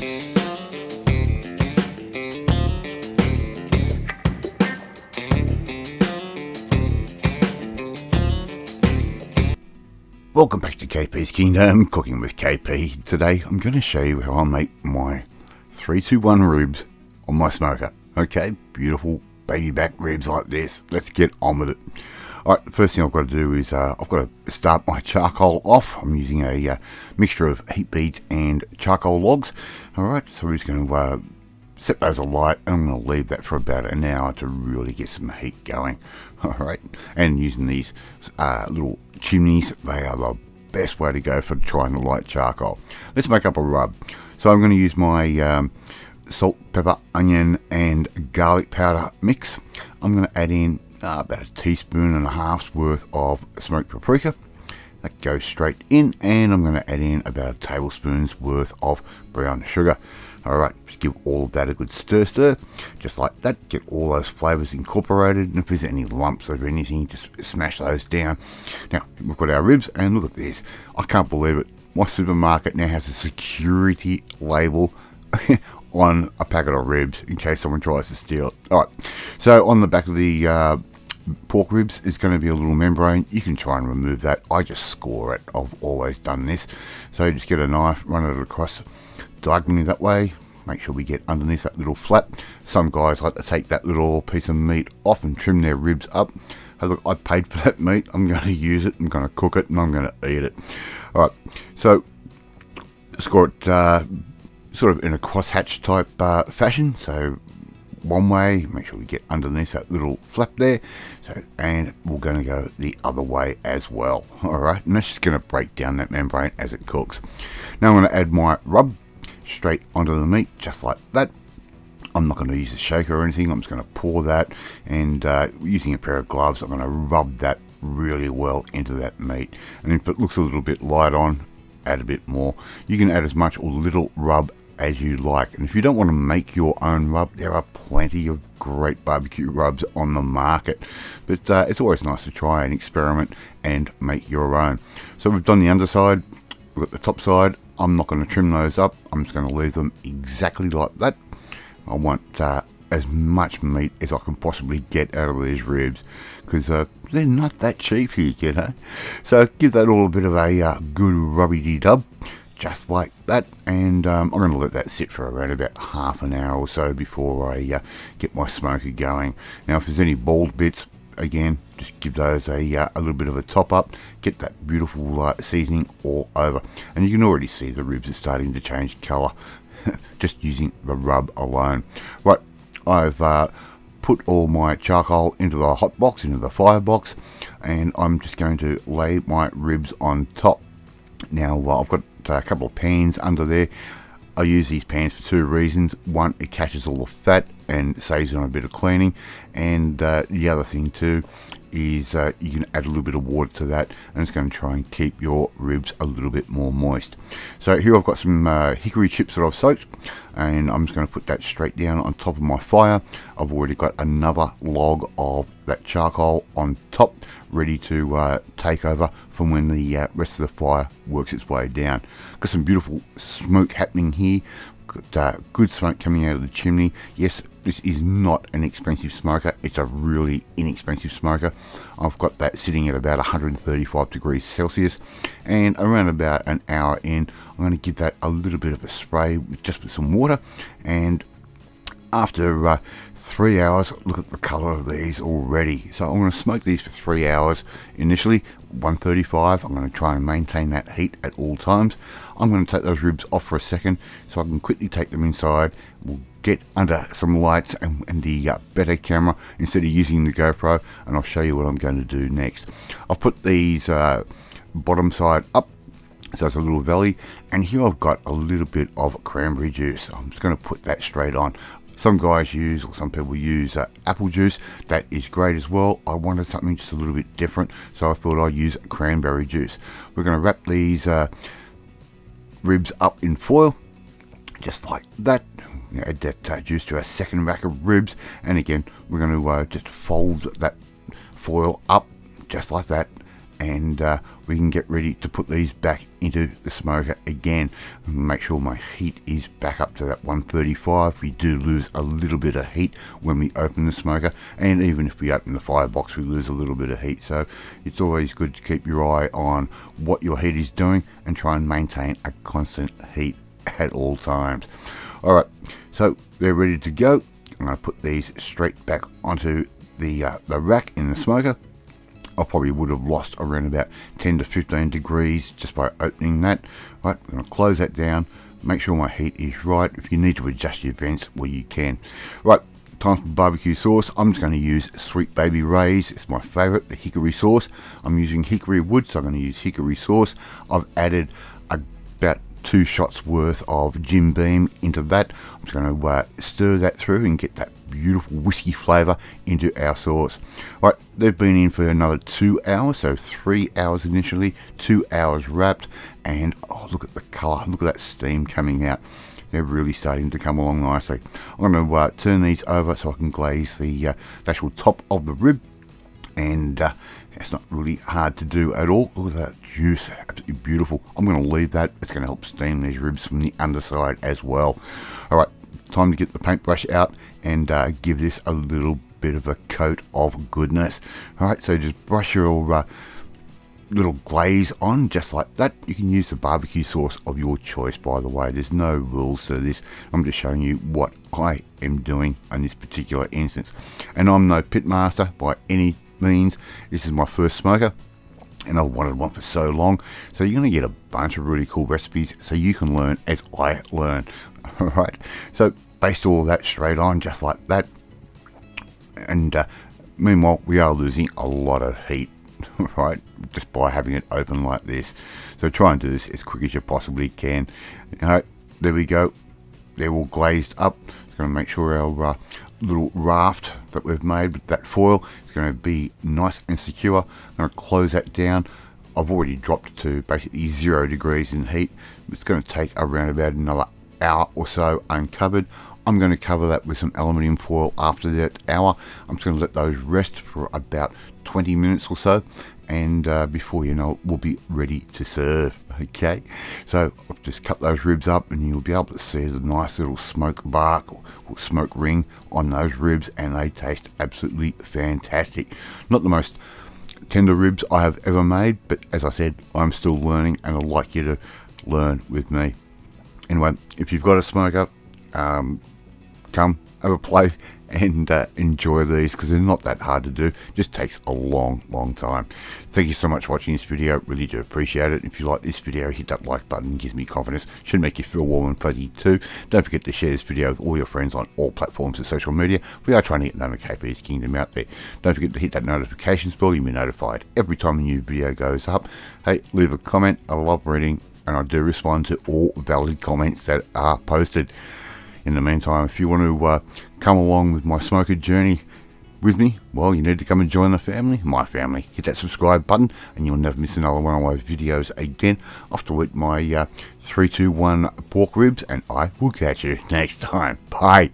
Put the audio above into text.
Welcome back to KP's Kingdom, Cooking with KP. Today I'm going to show you how I make my 321 ribs on my smoker. Okay, beautiful baby back ribs like this. Let's get on with it. Alright, the first thing I've got to do is I've got to start my charcoal off. I'm using a mixture of heat beads and charcoal logs. Alright, so we're just going to set those alight, and I'm going to leave that for about an hour to really get some heat going. Alright, and using these little chimneys, they are the best way to go for trying to light charcoal. Let's make up a rub. So I'm going to use my salt, pepper, onion and garlic powder mix. I'm going to add in about a teaspoon and a half's worth of smoked paprika. That goes straight in, and I'm going to add in about a tablespoon's worth of brown sugar. Alright, just give all of that a good stir, just like that. Get all those flavours incorporated, and if there's any lumps or anything, just smash those down. Now, we've got our ribs, and look at this. I can't believe it. My supermarket now has a security label on a packet of ribs in case someone tries to steal it. Alright, so on the back of the pork ribs is going to be a little membrane. You can try and remove that. I just score it. I've always done this. So just get a knife, run it across diagonally that way. Make sure we get underneath that little flap. Some guys like to take that little piece of meat off and trim their ribs up. Hey, look, I paid for that meat. I'm going to use it. I'm going to cook it, and I'm going to eat it. Alright, so score it sort of in a crosshatch type fashion. So one way, make sure we get underneath that little flap there. So, and we're going to go the other way as well. Alright, and that's just going to break down that membrane as it cooks. Now I'm going to add my rub straight onto the meat, just like that. I'm not going to use a shaker or anything. I'm just going to pour that, and using a pair of gloves, I'm going to rub that really well into that meat. And if it looks a little bit light on, add a bit more. You can add as much or little rub as you like, and if you don't want to make your own rub, there are plenty of great barbecue rubs on the market, but it's always nice to try and experiment and make your own. So we've done the underside, we've got the top side. I'm not going to trim those up. I'm just going to leave them exactly like that. I want as much meat as I can possibly get out of these ribs, because they're not that cheap here, you know. So give that all a bit of a good rubby-dub, just like that, and I'm going to let that sit for around about half an hour or so before I get my smoker going. Now, if there's any bald bits, again, just give those a little bit of a top up. Get that beautiful seasoning all over, and you can already see the ribs are starting to change colour just using the rub alone. Right, I've put all my charcoal into the hot box, into the firebox, and I'm just going to lay my ribs on top. Now I've got a couple of pans under there. I use these pans for two reasons. One, it catches all the fat and saves on a bit of cleaning, and the other thing too is you can add a little bit of water to that, and it's going to try and keep your ribs a little bit more moist. So here I've got some hickory chips that I've soaked, and I'm just going to put that straight down on top of my fire. I've already got another log of that charcoal on top, ready to take over from when the rest of the fire works its way down. Got some beautiful smoke happening here. Got good smoke coming out of the chimney. Yes, this is not an expensive smoker. It's a really inexpensive smoker. I've got that sitting at about 135 degrees Celsius, and around about an hour in, I'm going to give that a little bit of a spray just with some water. And after 3 hours, look at the colour of these already. So I'm going to smoke these for 3 hours initially, 135. I'm going to try and maintain that heat at all times. I'm going to take those ribs off for a second so I can quickly take them inside. We'll get under some lights and the better camera instead of using the GoPro, and I'll show you what I'm going to do next. I've put these bottom side up, so it's a little valley, and here I've got a little bit of cranberry juice. I'm just going to put that straight on. Some guys use, or some people use apple juice. That is great as well. I wanted something just a little bit different, so I thought I'd use cranberry juice. We're going to wrap these ribs up in foil, just like that. Add that juice to our second rack of ribs, and again we're going to just fold that foil up just like that, and we can get ready to put these back into the smoker again. Make sure my heat is back up to that 135. We do lose a little bit of heat when we open the smoker, and even if we open the firebox we lose a little bit of heat, so it's always good to keep your eye on what your heat is doing and try and maintain a constant heat at all times. Alright, so they're ready to go. I'm going to put these straight back onto the rack in the smoker. I probably would have lost around about 10 to 15 degrees just by opening that. Right, I'm going to close that down, make sure my heat is right. If you need to adjust your vents, well, you can. Right, time for barbecue sauce. I'm just going to use Sweet Baby Ray's. It's my favourite, the hickory sauce. I'm using hickory wood, so I'm going to use hickory sauce. I've added about 2 shots worth of Jim Beam into that. I'm just going to stir that through and get that beautiful whiskey flavour into our sauce. Right, they've been in for another 2 hours, so 3 hours initially, 2 hours wrapped, and oh, look at the colour, look at that steam coming out. They're really starting to come along nicely. I'm going to turn these over so I can glaze the actual top of the rib, and it's not really hard to do at all. Look at that juice, absolutely beautiful. I'm going to leave that. It's going to help steam these ribs from the underside as well. Alright, time to get the paintbrush out and give this a little bit of a coat of goodness. Alright, so just brush your little glaze on just like that. You can use the barbecue sauce of your choice, by the way. There's no rules to this. I'm just showing you what I am doing in this particular instance. And I'm no pitmaster by any means. This is my first smoker, and I've wanted one for so long. So you're going to get a bunch of really cool recipes so you can learn as I learn. Alright, so baste all that straight on just like that, and meanwhile we are losing a lot of heat, right, just by having it open like this. So try and do this as quick as you possibly can. Alright, there we go. They're all glazed up. Just going to make sure our little raft that we've made with that foil is going to be nice and secure. I'm going to close that down. I've already dropped it to basically 0 degrees in heat. It's going to take around about another hour or so uncovered. I'm going to cover that with some aluminium foil after that hour. I'm just going to let those rest for about 20 minutes or so, and before you know it, we'll be ready to serve. Okay, so I'll just cut those ribs up and you'll be able to see the nice little smoke bark or smoke ring on those ribs, and they taste absolutely fantastic. Not the most tender ribs I have ever made, but as I said, I'm still learning, and I'd like you to learn with me. Anyway, if you've got a smoker, come have a play and enjoy these, because they're not that hard to do. It just takes a long time. Thank you so much for watching this video. Really do appreciate it. If you like this video, hit that like button. It gives me confidence. Should make you feel warm and fuzzy too. Don't forget to share this video with all your friends on all platforms of social media. We are trying to get known as KP's Kingdom out there. Don't forget to hit that notifications bell. You'll be notified every time a new video goes up. Hey, leave a comment. I love reading, and I do respond to all valid comments that are posted. In the meantime, if you want to come along with my smoker journey with me, well, you need to come and join the family, my family. Hit that subscribe button and you'll never miss another one of my videos again. Off to eat my 3-2-1 pork ribs, and I will catch you next time. Bye.